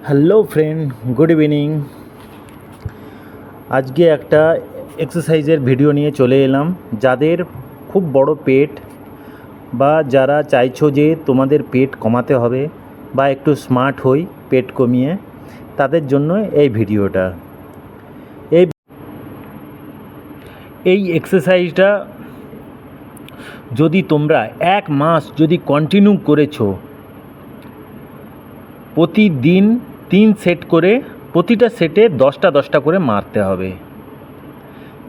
Hello friend, good evening. আজকে একটা এক্সারসাইজের video নিয়ে চলে এলাম। যাদের খুব বড় পেট বা যারা চাইছো যে তোমাদের পেট কমাতে হবে বা একটু স্মার্ট হই পেট কমিয়ে, তাদের জন্য এই ভিডিওটা। এই এক্সারসাইজটা যদি তোমরা 1 মাস যদি কন্টিনিউ করেছো, প্রতিদিন 3 সেট করে, প্রতিটা সেটে 10টা করে মারতে হবে,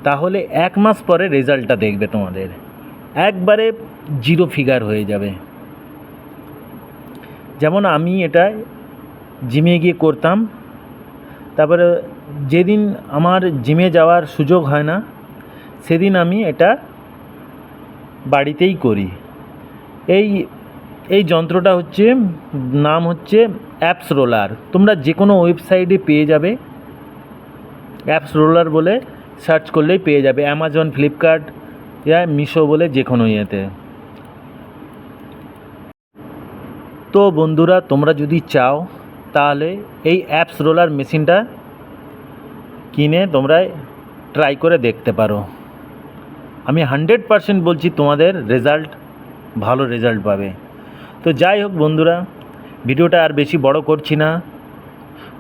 তাহলে 1 মাস পরে রেজাল্টটা দেখবে তোমাদের একবারে জিরো ফিগার হয়ে যাবে। যেমন আমি এটা জিমে গিয়ে করতাম, তারপরে যেদিন আমার জিমে যাওয়ার সুযোগ হয় না সেদিন আমি এটা বাড়িতেই করি। এই যন্ত্রটা নাম হচ্ছে অ্যাপস রোলার। তোমরা যে কোনো ওয়েবসাইটে পেয়ে যাবে, অ্যাপস রোলার বলে সার্চ করলেই পেয়ে যাবে, অ্যামাজন, ফ্লিপকার্ট ইয়া মিশো বলে যে কোনো ইয়েতে। তো বন্ধুরা, তোমরা যদি চাও তাহলে এই অ্যাপস রোলার মেশিনটা কিনে তোমরা ট্রাই করে দেখতে পারো। আমি 100% বলছি তোমাদের ভালো রেজাল্ট পাবে। তো যাই হোক বন্ধুরা, ভিডিওটা আর বেশি বড় করছি না।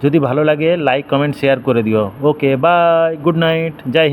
যদি ভালো লাগে লাইক, কমেন্ট, শেয়ার করে দিও। ওকে, বাই, গুড নাইট, জয় হিন্দ।